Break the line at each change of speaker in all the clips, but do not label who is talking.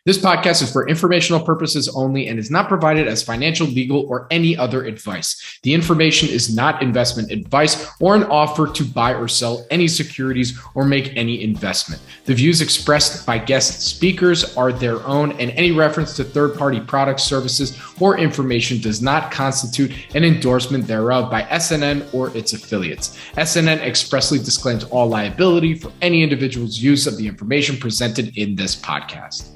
This podcast is for informational purposes only and is not provided as financial, legal, or any other advice. The information is not investment advice or an offer to buy or sell any securities or make any investment. The views expressed by guest speakers are their own, and any reference to third-party products, services, or information does not constitute an endorsement thereof by SNN or its affiliates. SNN expressly disclaims all liability for any individual's use of the information presented in this podcast.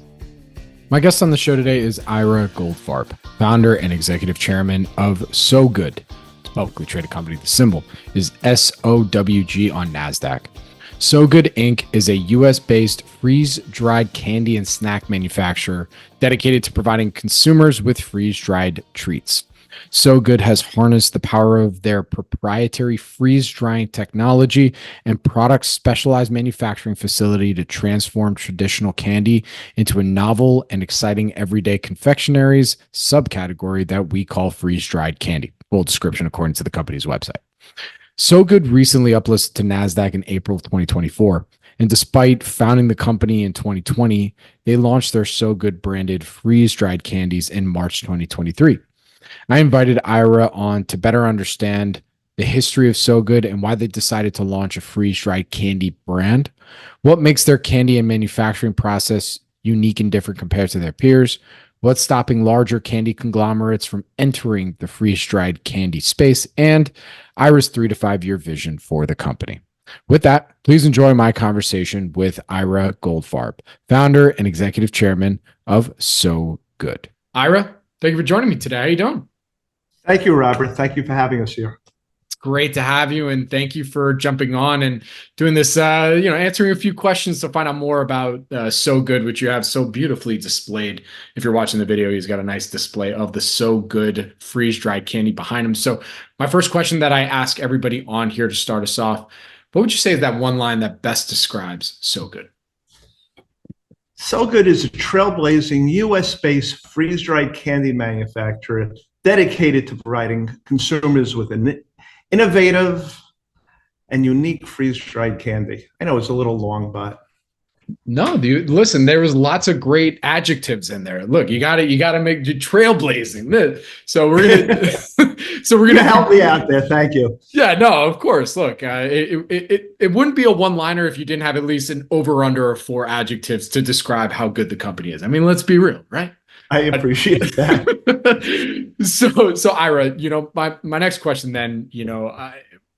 My guest on the show today is Ira Goldfarb, founder and executive chairman of Sow Good. It's a publicly traded company. The symbol is SOWG on NASDAQ. Sow Good Inc. is a US-based freeze-dried candy and snack manufacturer dedicated to providing consumers with freeze-dried treats. Sow Good has harnessed the power of their proprietary freeze-drying technology and product specialized manufacturing facility to transform traditional candy into a novel and exciting everyday confectionaries subcategory that we call freeze-dried candy. Full description according to the company's website. Sow Good recently uplisted to NASDAQ in April of 2024. And despite founding the company in 2020, they launched their Sow Good branded freeze-dried candies in March 2023. I invited Ira on to better understand the history of Sow Good and why they decided to launch a freeze-dried candy brand, what makes their candy and manufacturing process unique and different compared to their peers, what's stopping larger candy conglomerates from entering the freeze-dried candy space, and Ira's 3 to 5 year vision for the company. With that, please enjoy my conversation with Ira Goldfarb, founder and executive chairman of Sow Good. Ira, thank you for joining me today. How are you doing?
Thank you, Robert. Thank you for having us here.
It's great to have you, and thank you for jumping on and doing this, answering a few questions to find out more about Sow Good, which you have so beautifully displayed. If you're watching the video, he's got a nice display of the Sow Good freeze-dried candy behind him. So my first question that I ask everybody on here to start us off, what would you say is that one line that best describes Sow Good?
Sow Good is a trailblazing US-based freeze-dried candy manufacturer dedicated to providing consumers with an innovative and unique freeze-dried candy. I know it's a little long, but
no, dude, listen, there was lots of great adjectives in there. Look, you got to make trailblazing. So we're gonna
help me out there. Thank you.
Yeah, no, of course. Look, it wouldn't be a one-liner if you didn't have at least an over/under of 4 adjectives to describe how good the company is. I mean, let's be real, right?
I appreciate that.
So Ira, my next question then,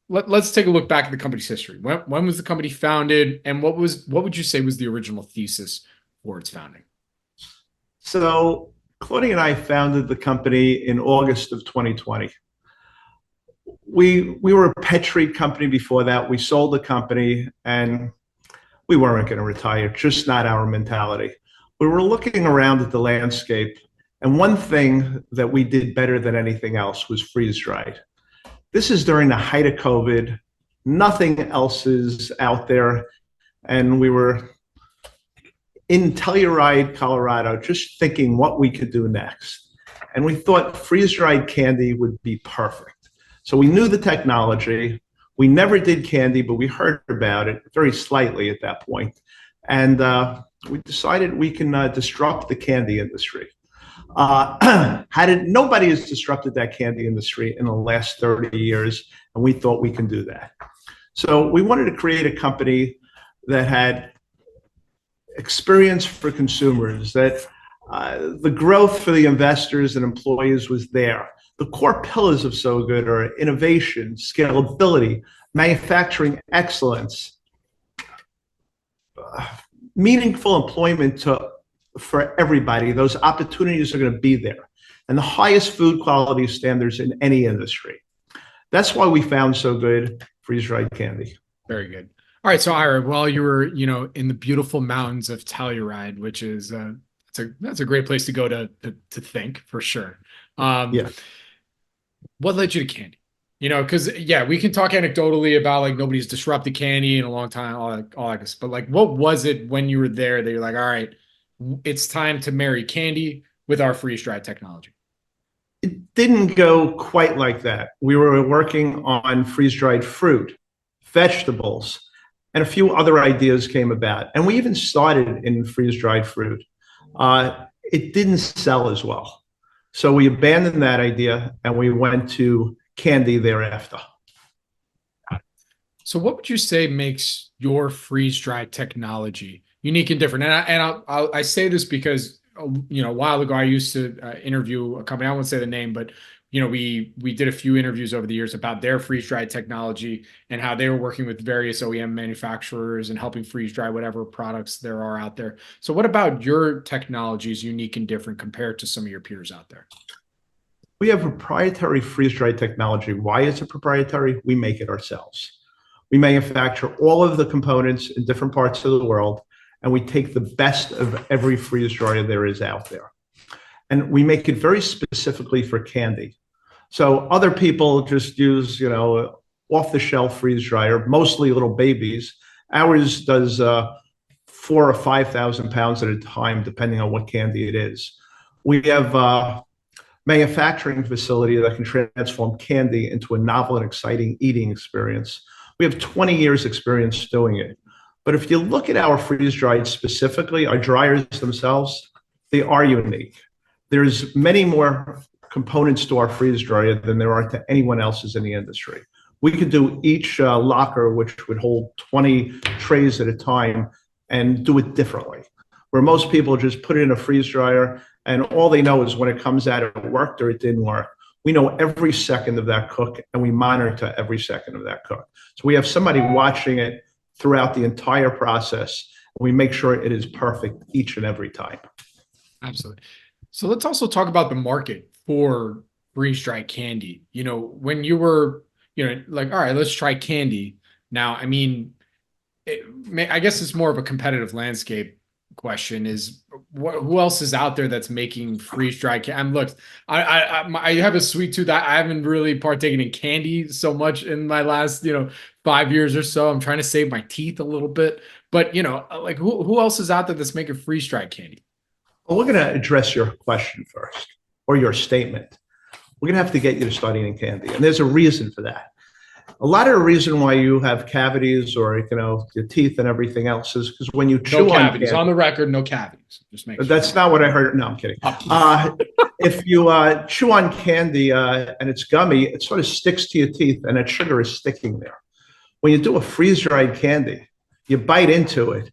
let's take a look back at the company's history. When was the company founded, and what would you say was the original thesis for its founding?
So Claudia and I founded the company in August of 2020. We were a pet treat company before that. We sold the company and we weren't going to retire, just not our mentality. We were looking around at the landscape, and one thing that we did better than anything else was freeze-dried. This is during the height of COVID. Nothing else is out there. And we were in Telluride, Colorado, just thinking what we could do next. And we thought freeze-dried candy would be perfect. So we knew the technology. We never did candy, but we heard about it very slightly at that point. And we decided we can disrupt the candy industry. Nobody has disrupted that candy industry in the last 30 years, and we thought we can do that. So we wanted to create a company that had experience for consumers, that the growth for the investors and employees was there. The core pillars of Sow Good are innovation, scalability, manufacturing excellence, meaningful employment for everybody. Those opportunities are going to be there, and the highest food quality standards in any industry. That's why we found Sow Good freeze-dried candy.
Very good. All right, so Ira, while you were, in the beautiful mountains of Telluride, which is that's a great place to go to think for sure.
Yeah.
What led you to candy? Because we can talk anecdotally about like nobody's disrupted candy in a long time, all that, but like, what was it when you were there that you're like, all right, it's time to marry candy with our freeze-dried technology?
It didn't go quite like that. We were working on freeze-dried fruit, vegetables, and a few other ideas came about. And we even started in freeze-dried fruit. It didn't sell as well. So we abandoned that idea and we went to candy thereafter.
So what would you say makes your freeze-dried technology unique and different? And I say this because, a while ago I used to interview a company. I won't say the name, but we did a few interviews over the years about their freeze-dried technology and how they were working with various OEM manufacturers and helping freeze-dry whatever products there are out there. So what about your technology is unique and different compared to some of your peers out there?
We have proprietary freeze-dried technology. Why is it proprietary? We make it ourselves. We manufacture all of the components in different parts of the world, and we take the best of every freeze dryer there is out there. And we make it very specifically for candy. So other people just use, off-the-shelf freeze dryer, mostly little babies. Ours does 4,000 or 5,000 pounds at a time, depending on what candy it is. We have a manufacturing facility that can transform candy into a novel and exciting eating experience. We have 20 years experience doing it. But if you look at our freeze dried specifically, our dryers themselves, they are unique. There's many more components to our freeze dryer than there are to anyone else's in the industry. We could do each locker, which would hold 20 trays at a time, and do it differently. Where most people just put it in a freeze dryer and all they know is when it comes out, it worked or it didn't work. We know every second of that cook and we monitor every second of that cook. So we have somebody watching it throughout the entire process. And we make sure it is perfect each and every time.
Absolutely. So let's also talk about the market for freeze-dried candy. When you were, like, all right, let's try candy. Now, I mean, I guess it's more of a competitive landscape question is who else is out there that's making freeze-dried candy? And look, I have a sweet tooth. I haven't really partaken in candy so much in my last, 5 years or so. I'm trying to save my teeth a little bit, but like who else is out there that's making freeze-dried candy?
Well, we're going to address your question first, or your statement. We're going to have to get you to start eating candy. And there's a reason for that. A lot of the reason why you have cavities or, your teeth and everything else is because when you chew
no
on
cavities.
candy,
On the record, no cavities. Just make sure.
That's not what I heard. No, I'm kidding. If you chew on candy and it's gummy, it sort of sticks to your teeth and that sugar is sticking there. When you do a freeze-dried candy, you bite into it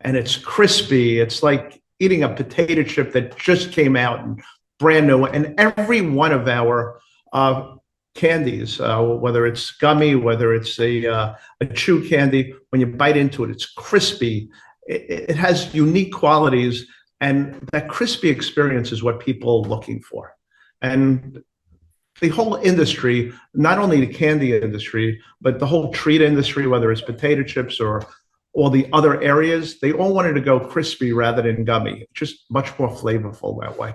and it's crispy. It's like eating a potato chip that just came out and brand new. And every one of our candies, whether it's gummy, whether it's a chew candy, when you bite into it, it's crispy. It has unique qualities, and that crispy experience is what people are looking for. And the whole industry, not only the candy industry, but the whole treat industry, whether it's potato chips or all the other areas, they all wanted to go crispy rather than gummy. Just much more flavorful that way.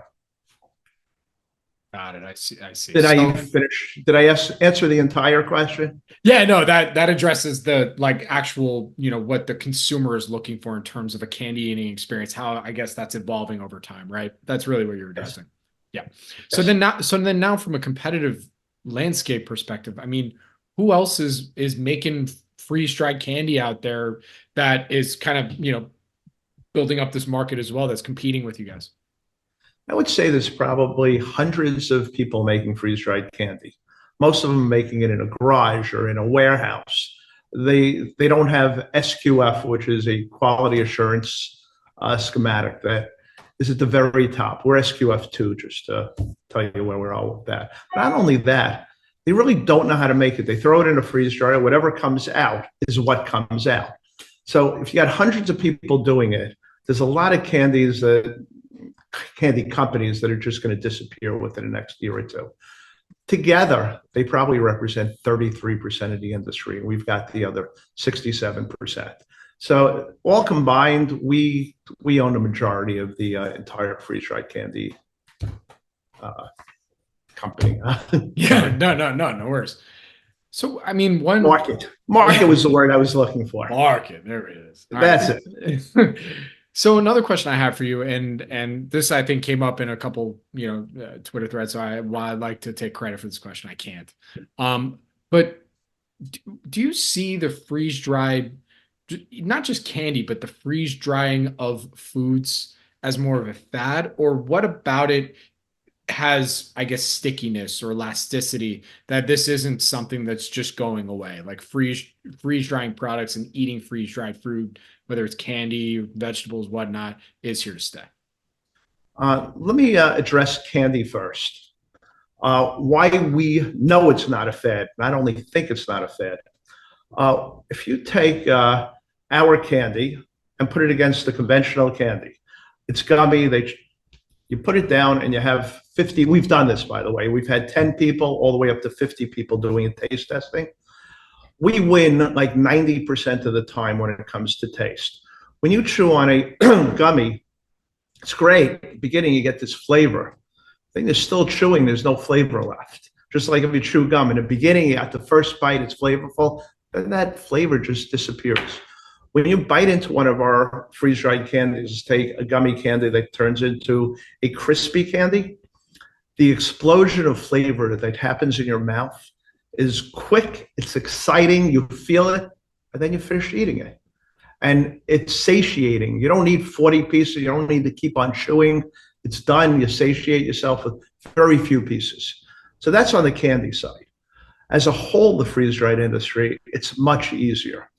Got it. I see.
Did I finish? Did I answer the entire question?
Yeah, no, that addresses the actual, what the consumer is looking for in terms of a candy eating experience, how I guess that's evolving over time, right? That's really what you're addressing. Yes. Yeah. Yes. So then now from a competitive landscape perspective, I mean, who else is making freeze-dried candy out there that is kind of, building up this market as well, that's competing with you guys?
I would say there's probably hundreds of people making freeze-dried candy. Most of them making it in a garage or in a warehouse. They don't have SQF, which is a quality assurance schematic that is at the very top. We're SQF2, just to tell you where we're all with that. Not only that, they really don't know how to make it. They throw it in a freeze dryer. Whatever comes out is what comes out. So if you got hundreds of people doing it, there's a lot of candy companies that are just going to disappear within the next year or two. Together, they probably represent 33% of the industry, and we've got the other 67%. So all combined, we own the majority of the entire freeze-dried candy company.
Yeah, no worries. So, I mean,
market was the word I was looking for.
Market, there it is.
That's it.
So another question I have for you, and this I think came up in a couple, Twitter threads. So while I'd like to take credit for this question, I can't. But do you see the freeze dried, not just candy, but the freeze drying of foods
as more of a fad, or what about it has, I guess, stickiness or elasticity that this isn't something that's just going away, like freeze drying products and eating freeze dried fruit, whether it's candy, vegetables, whatnot, is here to stay?
Let me address candy first. Why we know it's not a fad, not only think it's not a fad. If you take our candy and put it against the conventional candy, it's gummy. You put it down and you have 50. We've done this, by the way. We've had 10 people all the way up to 50 people doing taste testing. We win like 90% of the time when it comes to taste. When you chew on a gummy, it's great. At the beginning, you get this flavor. Thing is still chewing, there's no flavor left. Just like if you chew gum, in the beginning, at the first bite, it's flavorful, then that flavor just disappears. When you bite into one of our freeze-dried candies, take a gummy candy that turns into a crispy candy, the explosion of flavor that happens in your mouth is quick, it's exciting, you feel it, and then you finish eating it. And it's satiating. You don't need 40 pieces, you don't need to keep on chewing. It's done, you satiate yourself with very few pieces. So that's on the candy side. As a whole, the freeze-dried industry, it's much easier.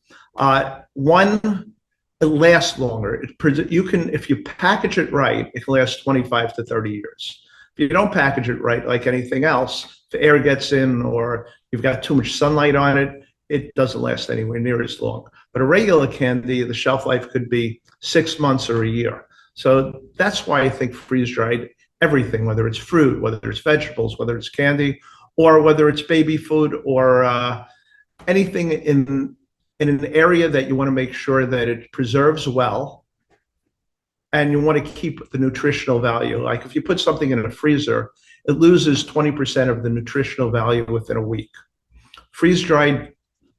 One, it lasts longer. You can, if you package it right, it can last 25 to 30 years. If you don't package it right, like anything else, if air gets in or you've got too much sunlight on it, it doesn't last anywhere near as long. But a regular candy, the shelf life could be 6 months or a year. So that's why I think freeze-dried everything, whether it's fruit, whether it's vegetables, whether it's candy, or whether it's baby food or anything in an area that you want to make sure that it preserves well and you want to keep the nutritional value. Like if you put something in a freezer, it loses 20% of the nutritional value within a week. Freeze-dried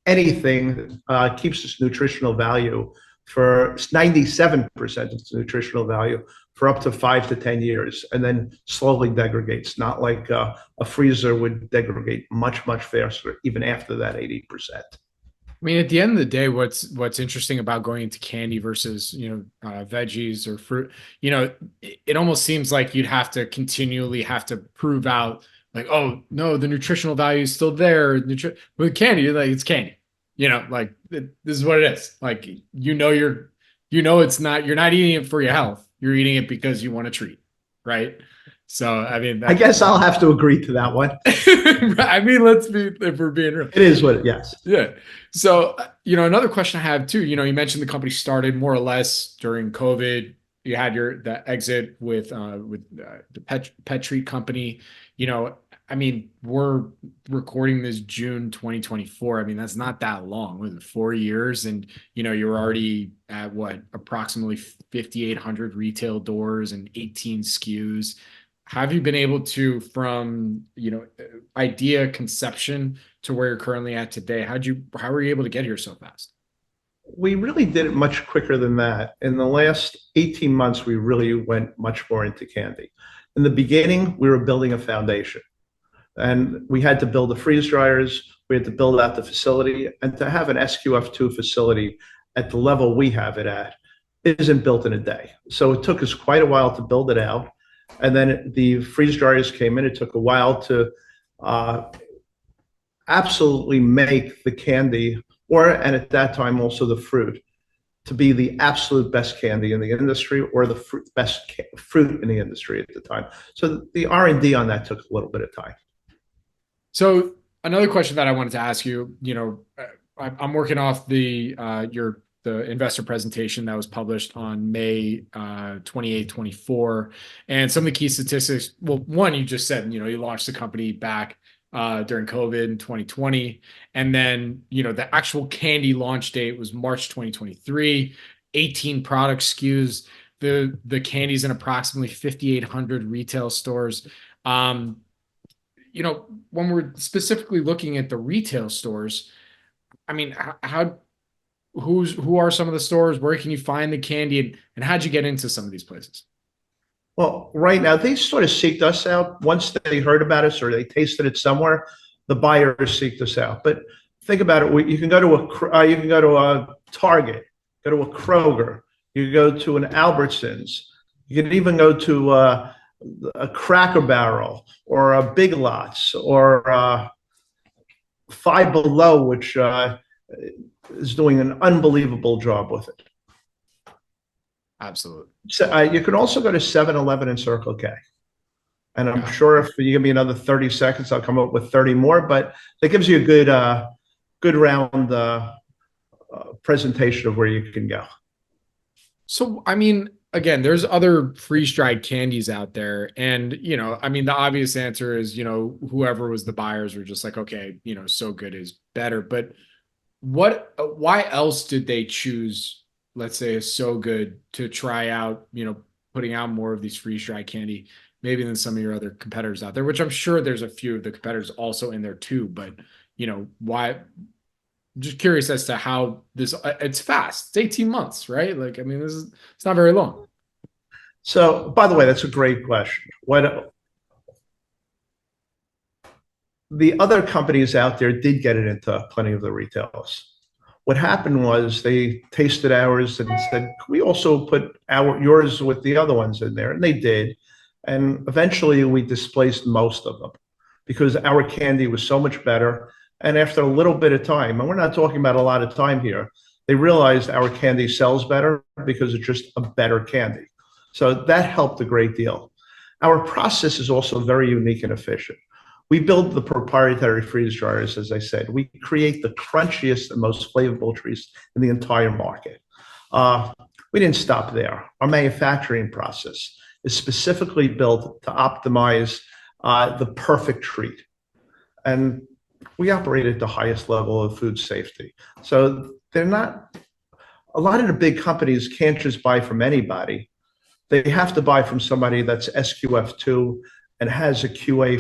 anything keeps its nutritional value for 97% of its nutritional value for up to 5 to 10 years, and then slowly degrades, not like a freezer would degrade much, much faster, even after that 80%.
I mean, at the end of the day, what's interesting about going into candy versus, veggies or fruit, it almost seems like you'd have to continually have to prove out like, oh no, the nutritional value is still there. With candy, like it's candy. This is what it is. Like, it's not, you're not eating it for your health. You're eating it because you want a treat. Right. So, I mean,
I guess I'll have to agree to that one.
I mean, if we're being real.
It is what yes.
Yeah. So, another question I have too, you mentioned the company started more or less during COVID. You had the exit with the pet treat company. I mean, we're recording this June 2024. I mean, that's not that long. Was it 4 years? And, you're already at approximately 5,800 retail doors and 18 SKUs. Have you been able to, from, idea conception to where you're currently at today? How were you able to get here so fast?
We really did it much quicker than that. In the last 18 months, we really went much more into candy. In the beginning, we were building a foundation. And we had to build the freeze dryers, we had to build out the facility, and to have an SQF2 facility at the level we have it at isn't built in a day. So it took us quite a while to build it out. And then the freeze dryers came in. It took a while to absolutely make the candy, and at that time also the fruit, to be the absolute best candy in the industry, or the best fruit in the industry at the time. So the R&D on that took a little bit of time.
So another question that I wanted to ask you, I'm working off the investor presentation that was published on May 28, 24. And some of the key statistics, well, one, you just said, you launched the company back during COVID in 2020. And then, the actual candy launch date was March 2023, 18 product SKUs, the candies in approximately 5,800 retail stores. When we're specifically looking at the retail stores, I mean, who are some of the stores? Where can you find the candy, and how'd you get into some of these places?
Well, right now they sort of seeked us out. Once they heard about us or they tasted it somewhere, the buyers seeked us out. But think about it: you can go to a Target, go to a Kroger, you can go to an Albertsons. You can even go to a Cracker Barrel or a Big Lots or Five Below, which is doing an unbelievable job with it.
Absolutely.
So you can also go to 7-Eleven and Circle K. And I'm sure if you give me another 30 seconds, I'll come up with 30 more. But that gives you a good round presentation of where you can go.
So, I mean, again, there's other freeze-dried candies out there. And, you know, I mean, the obvious answer is, you know, whoever was the buyers were just like, okay, you know, So Good is better. But why else did they choose, let's say, a So Good to try out, you know, putting out more of these freeze-dried candy, maybe than some of your other competitors out there, which I'm sure there's a few of the competitors also in there too. But, you know, why? Just curious as to how this, it's fast. It's 18 months, right? Like, I mean, it's not very long.
So, by the way, that's a great question. The other companies out there did get it into plenty of the retailers. What happened was they tasted ours and said, can we also put yours with the other ones in there? And they did. And eventually we displaced most of them because our candy was so much better. And after a little bit of time, and we're not talking about a lot of time here, they realized our candy sells better because it's just a better candy. So that helped a great deal. Our process is also very unique and efficient. We build the proprietary freeze dryers, as I said. We create the crunchiest and most flavorful treats in the entire market. We didn't stop there. Our manufacturing process is specifically built to optimize the perfect treat. And we operate at the highest level of food safety. So they're not, a lot of the big companies can't just buy from anybody. They have to buy from somebody that's SQF2 and has a QA,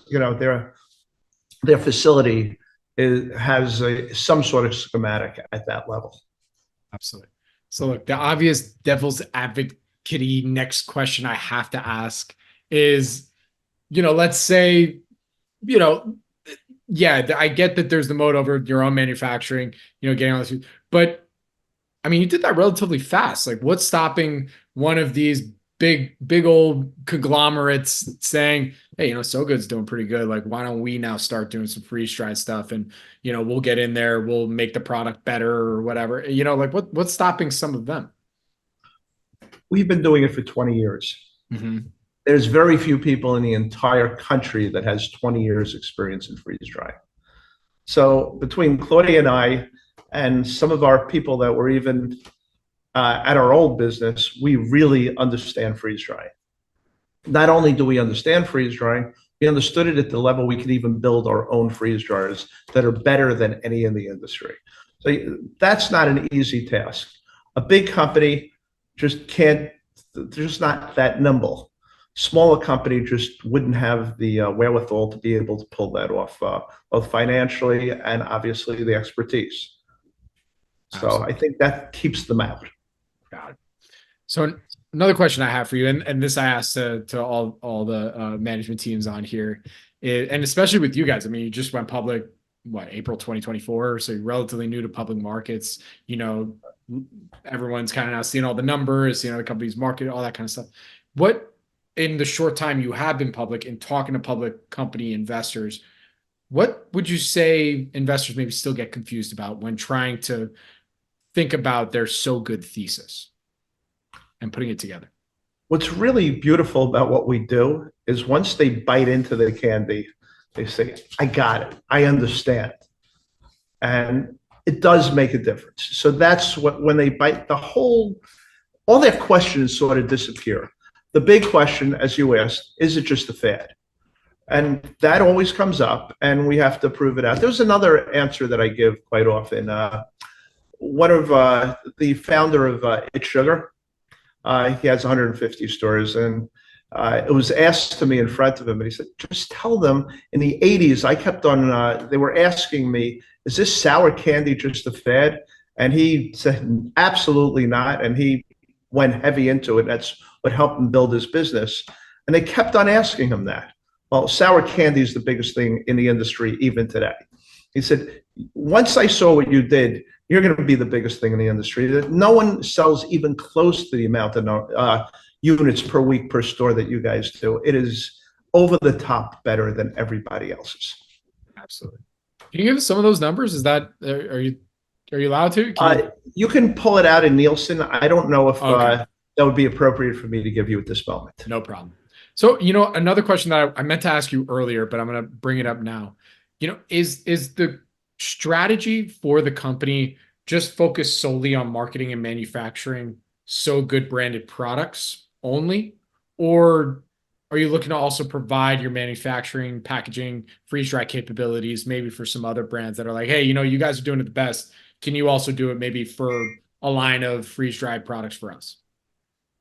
you know, their facility has some sort of schematic at that level.
Absolutely. So look, the obvious devil's advocate next question I have to ask is, you know, let's say, you know, yeah, I get that there's the mode over your own manufacturing, you know, getting all this, but I mean, you did that relatively fast. Like, what's stopping one of these big old conglomerates saying, hey, you know, So Good's doing pretty good. Like, why don't we now start doing some freeze-dried stuff? And, you know, we'll get in there, we'll make the product better or whatever. You know, like what's stopping some of them?
We've been doing it for 20 years.
Mm-hmm.
There's very few people in the entire country that has 20 years experience in freeze drying. So between Claudia and I and some of our people that were even at our old business, we really understand freeze drying. Not only do we understand freeze drying, we understood it at the level we could even build our own freeze dryers that are better than any in the industry. So that's not an easy task. A big company just can't, they're just not that nimble. Smaller company just wouldn't have the wherewithal to be able to pull that off, both financially and obviously the expertise. So absolutely. I think that keeps them out.
Got it. So another question I have for you, and this I asked to all the management teams on here, and especially with you guys. I mean, you just went public, what, April 2024, so you're relatively new to public markets. You know, everyone's kind of now seeing all the numbers, you know, the company's market, all that kind of stuff. What, in the short time you have been public and talking to public company investors, what would you say investors maybe still get confused about when trying to think about their So Good thesis and putting it together?
What's really beautiful about what we do is once they bite into the candy, they say, I got it, I understand. And it does make a difference. So that's what, when they bite, all their questions sort of disappear. The big question, as you asked, is it just a fad? And that always comes up, and we have to prove it out. There's another answer that I give quite often. One of the founder of It's Sugar, he has 150 stores, and it was asked to me in front of him, and he said, just tell them in the 80s, I kept on, they were asking me, is this sour candy just a fad? And he said, absolutely not. And he went heavy into it. That's what helped him build his business. And they kept on asking him that. Well, sour candy is the biggest thing in the industry even today. He said, once I saw what you did, you're going to be the biggest thing in the industry. No one sells even close to the amount that units per week per store that you guys do. It is over the top better than everybody else's.
Absolutely. Can you give us some of those numbers? Is that are you allowed to?
You can pull it out in Nielsen. I don't know if
Okay.
that would be appropriate for me to give you at this moment.
No problem. So, you know, another question that I meant to ask you earlier, but I'm going to bring it up now. You know, is the strategy for the company just focused solely on marketing and manufacturing Sow Good branded products only? Or are you looking to also provide your manufacturing, packaging, freeze dry capabilities, maybe for some other brands that are like, hey, you know, you guys are doing it the best. Can you also do it maybe for a line of freeze dried products for us?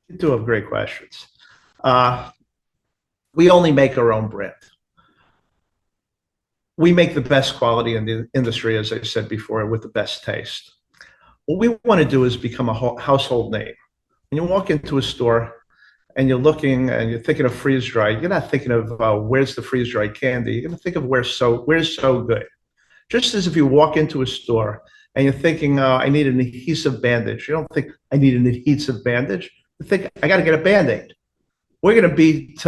You do have great questions. We only make our own brand. We make the best quality in the industry, as I said before, with the best taste. What we want to do is become a household name. When you walk into a store and you're looking and you're thinking of freeze dried, you're not thinking of where's the freeze dried candy. You're going to think of where's Sow Good. Just as if you walk into a store and you're thinking, I need an adhesive bandage. You don't think I need an adhesive bandage. You think I got to get a Band-Aid. We're going to beat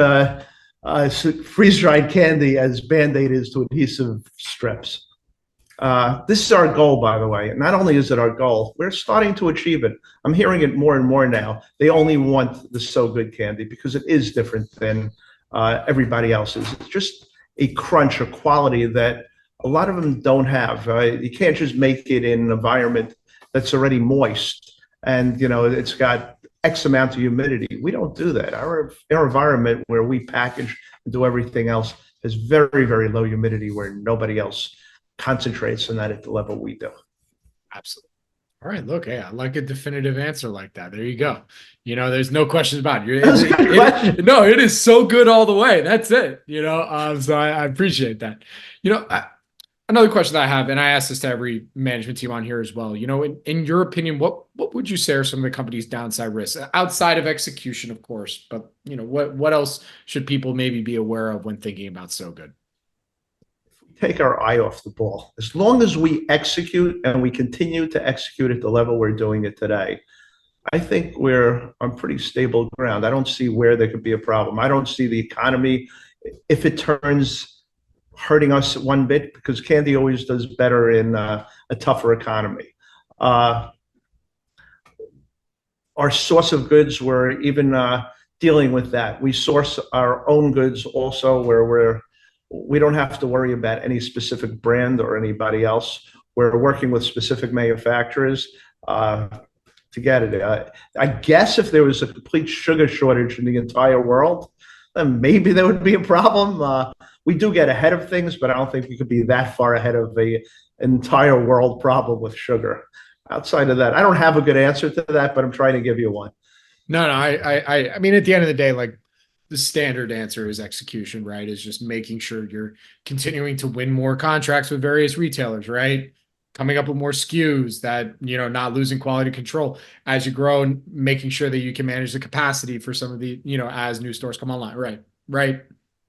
freeze-dried candy as Band-Aid is to adhesive strips. This is our goal, by the way. Not only is it our goal, we're starting to achieve it. I'm hearing it more and more now. They only want the Sow Good candy because it is different than everybody else's. It's just a crunch, a quality that a lot of them don't have. You can't just make it in an environment that's already moist and, you know, it's got X amount of humidity. We don't do that. Our environment where we package and do everything else is very, very low humidity where nobody else concentrates on that at the level we do.
Absolutely. All right. Look, hey, I like a definitive answer like that. There you go. You know, there's no questions about it. No, it is so good all the way. That's it. You know, so I appreciate that. You know, another question that I have, and I ask this to every management team on here as well. You know, in your opinion, what would you say are some of the company's downside risks outside of execution, of course? But you know, what else should people maybe be aware of when thinking about Sow Good?
Take our eye off the ball. As long as we execute and we continue to execute at the level we're doing it today, I think we're on pretty stable ground. I don't see where there could be a problem. I don't see the economy, if it turns, hurting us one bit, because candy always does better in a tougher economy. Our source of goods, we're even dealing with that. We source our own goods also, where we don't have to worry about any specific brand or anybody else. We're working with specific manufacturers to get it. I guess if there was a complete sugar shortage in the entire world, then maybe there would be a problem. We do get ahead of things, but I don't think we could be that far ahead of an entire world problem with sugar. Outside of that, I don't have a good answer to that, but I'm trying to give you one.
No, I mean, at the end of the day, like the standard answer is execution, right? Is just making sure you're continuing to win more contracts with various retailers, right? Coming up with more SKUs that, you know, not losing quality control as you grow and making sure that you can manage the capacity for some of the, you know, as new stores come online. Right.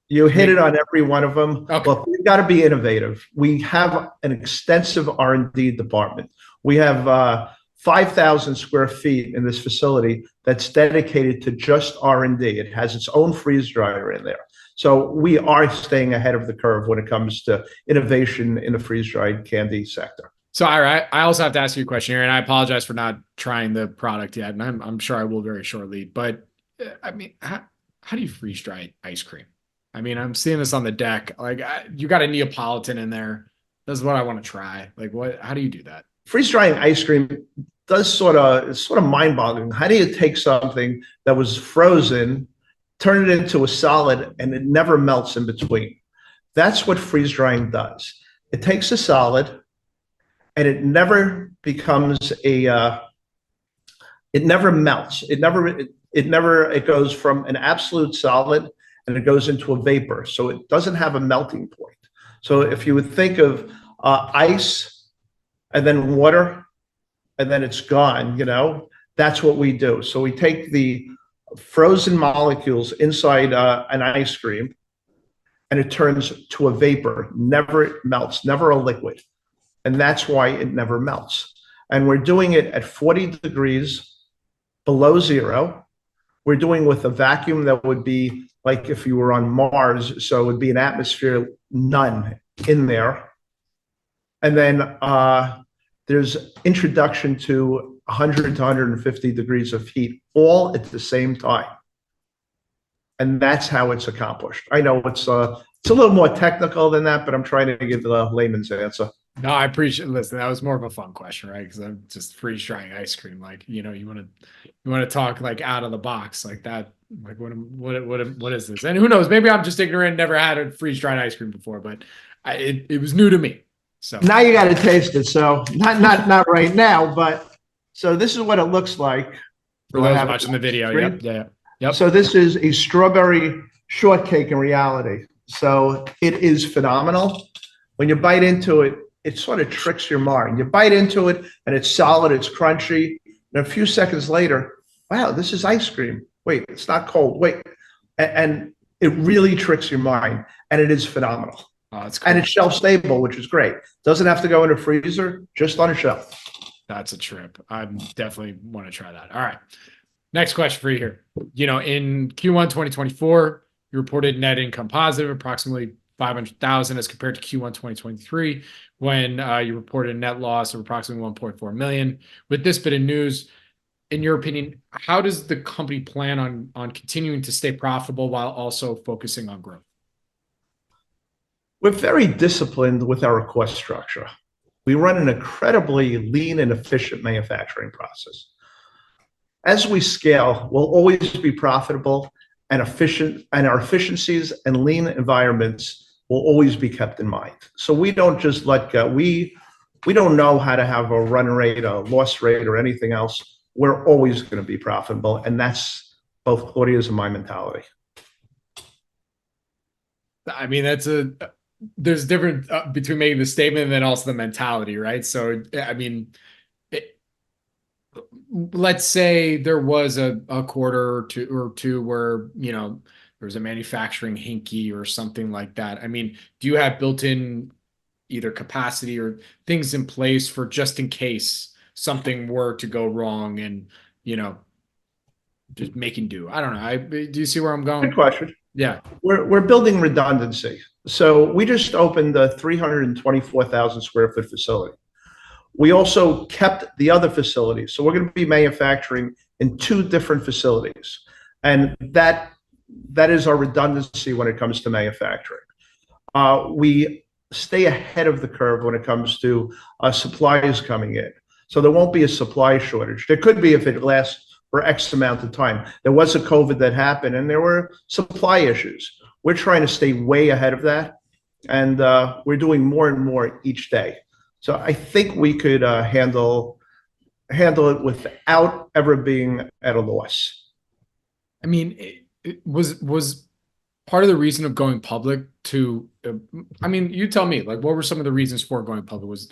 You hit it on every one of them.
Okay.
But we've got to be innovative. We have an extensive R&D department. We have 5,000 square feet in this facility that's dedicated to just R&D. It has its own freeze dryer in there. So we are staying ahead of the curve when it comes to innovation in the freeze-dried candy sector.
So I also have to ask you a question here, and I apologize for not trying the product yet, and I'm sure I will very shortly. But I mean, how do you freeze dry ice cream? I mean, I'm seeing this on the deck. Like, you got a Neapolitan in there. That's what I want to try. Like, what? How do you do that?
Freeze drying ice cream does it's sort of mind-boggling. How do you take something that was frozen, turn it into a solid, and it never melts in between? That's what freeze drying does. It takes a solid, and it never becomes it never melts. It goes from an absolute solid and it goes into a vapor. So it doesn't have a melting point. So if you would think of ice and then water and then it's gone, you know, that's what we do. So we take the frozen molecules inside an ice cream and it turns to a vapor, never melts, never a liquid. And that's why it never melts. And we're doing it at 40 degrees below zero We're doing with a vacuum that would be like if you were on Mars. So it would be an atmosphere, none in there. And then there's introduction to 100 to 150 degrees of heat all at the same time. And that's how it's accomplished. I know it's a little more technical than that, but I'm trying to give the layman's answer.
No, I appreciate. Listen, that was more of a fun question, right? Because I'm just freeze drying ice cream. Like, you want to talk like out of the box like that. Like, what is this? And who knows? Maybe I'm just ignorant. Never had a freeze dried ice cream before, but it was new to me. So
now you got to taste it. So not right now, but so this is what it looks like.
For those watching the video, yep.
So this is a strawberry shortcake in reality. So it is phenomenal. When you bite into it, it sort of tricks your mind. You bite into it and it's solid, it's crunchy. And a few seconds later, wow, this is ice cream. Wait, it's not cold. Wait. And it really tricks your mind. And it is phenomenal.
Oh, that's cool.
And it's shelf stable, which is great. Doesn't have to go in a freezer, just on a shelf.
That's a trip. I definitely want to try that. All right. Next question for you here. In Q1 2024, you reported net income positive, approximately 500,000 as compared to Q1 2023, when you reported a net loss of approximately 1.4 million. With this bit of news, in your opinion, how does the company plan on continuing to stay profitable while also focusing on growth?
We're very disciplined with our cost structure. We run an incredibly lean and efficient manufacturing process. As we scale, we'll always be profitable and efficient, and our efficiencies and lean environments will always be kept in mind. So we don't just let go. We don't know how to have a run rate, a loss rate, or anything else. We're always going to be profitable, and that's both Claudia's and my mentality.
I mean, there's difference between making the statement and then also the mentality, right? So, I mean, let's say there was a quarter or two where, there was a manufacturing hinky or something like that. I mean, do you have built-in either capacity or things in place for just in case something were to go wrong and, just making do? I don't know. Do you see where I'm going?
Good question.
Yeah.
We're building redundancy. So we just opened a 324,000 square foot facility. We also kept the other facilities. So we're going to be manufacturing in 2 different facilities. And that is our redundancy when it comes to manufacturing. We stay ahead of the curve when it comes to supplies coming in. So there won't be a supply shortage. There could be if it lasts for X amount of time. There was a COVID that happened and there were supply issues. We're trying to stay way ahead of that. And we're doing more and more each day. So I think we could handle it without ever being at a loss.
I mean, it was part of the reason of going public to, I mean, you tell me, like, what were some of the reasons for going public? Was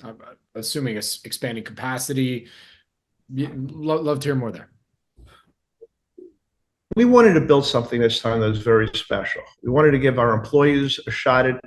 assuming expanding capacity? Love to hear more there.
We wanted to build something this time that was very special. We wanted to give our employees a shot at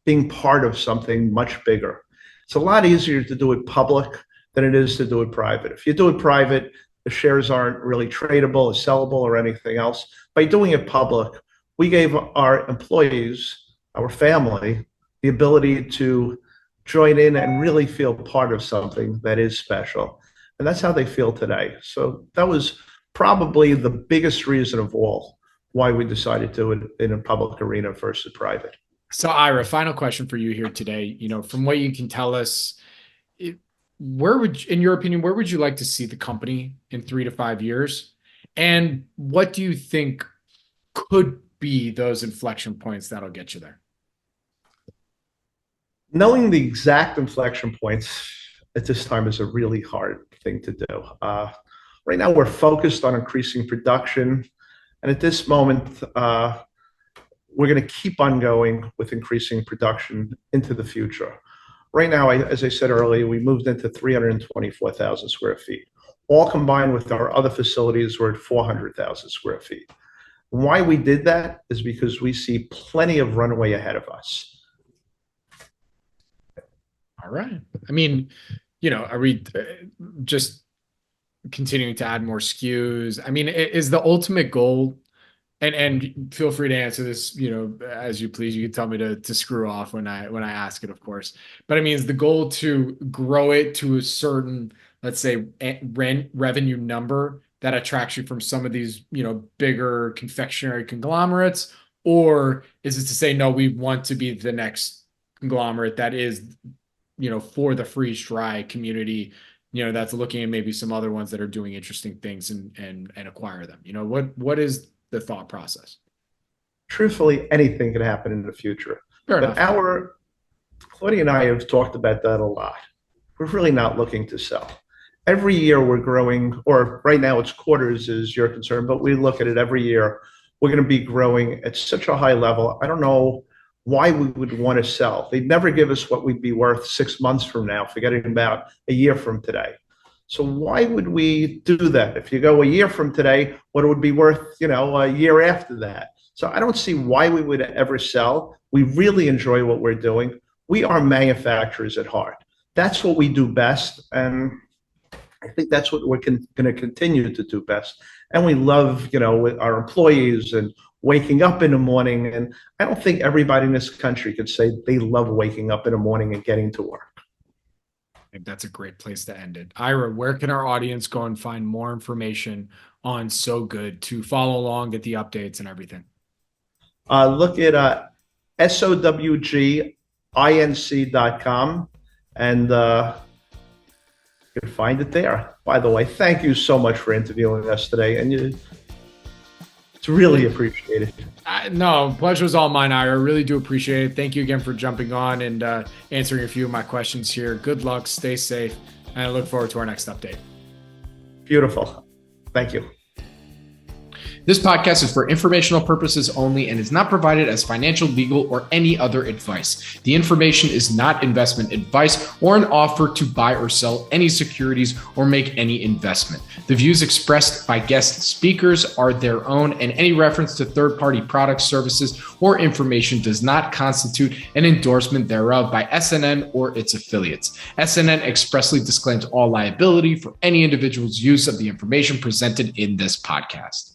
being part of something much bigger. It's a lot easier to do it public than it is to do it private. If you do it private, the shares aren't really tradable or sellable or anything else. By doing it public, we gave our employees, our family, the ability to join in and really feel part of something that is special. And that's how they feel today. So that was probably the biggest reason of all why we decided to do it in a public arena versus private.
So Ira, final question for you here today. From what you can tell us, in your opinion, where would you like to see the company in 3 to 5 years? And what do you think could be those inflection points that'll get you there?
Knowing the exact inflection points at this time is a really hard thing to do. Right now, we're focused on increasing production. And at this moment, we're going to keep on going with increasing production into the future. Right now, as I said earlier, we moved into 324,000 square feet. All combined with our other facilities, we're at 400,000 square feet. And why we did that is because we see plenty of runway ahead of us.
All right. I mean, are we just continuing to add more SKUs? I mean, is the ultimate goal, and feel free to answer this, as you please. You can tell me to screw off when I ask it, of course. But I mean, is the goal to grow it to a certain, let's say, revenue number that attracts you from some of these, bigger confectionery conglomerates? Or is it to say, no, we want to be the next conglomerate that is, for the freeze dry community, that's looking at maybe some other ones that are doing interesting things and acquire them? What is the thought process?
Truthfully, anything can happen in the future.
Fair
But
enough.
Claudia and I have talked about that a lot. We're really not looking to sell. Every year we're growing, or right now it's quarters as you're concerned, but we look at it every year. We're going to be growing at such a high level. I don't know why we would want to sell. They'd never give us what we'd be worth 6 months from now, forgetting about a year from today. So why would we do that? If you go a year from today, what it would be worth, a year after that. So I don't see why we would ever sell. We really enjoy what we're doing. We are manufacturers at heart. That's what we do best. And I think that's what we're going to continue to do best. And we love, with our employees and waking up in the morning. And I don't think everybody in this country could say they love waking up in the morning and getting to work.
I think that's a great place to end it. Ira, where can our audience go and find more information on Sow Good to follow along, get the updates and everything?
Look at SOWGinc.com and you can find it there. By the way, thank you so much for interviewing us today. And it's really appreciated.
No, pleasure was all mine, Ira. I really do appreciate it. Thank you again for jumping on and answering a few of my questions here. Good luck, stay safe, and I look forward to our next update.
Beautiful. Thank you.
This podcast is for informational purposes only and is not provided as financial, legal, or any other advice. The information is not investment advice or an offer to buy or sell any securities or make any investment. The views expressed by guest speakers are their own, and any reference to third-party products, services, or information does not constitute an endorsement thereof by SNN or its affiliates. SNN expressly disclaims all liability for any individual's use of the information presented in this podcast.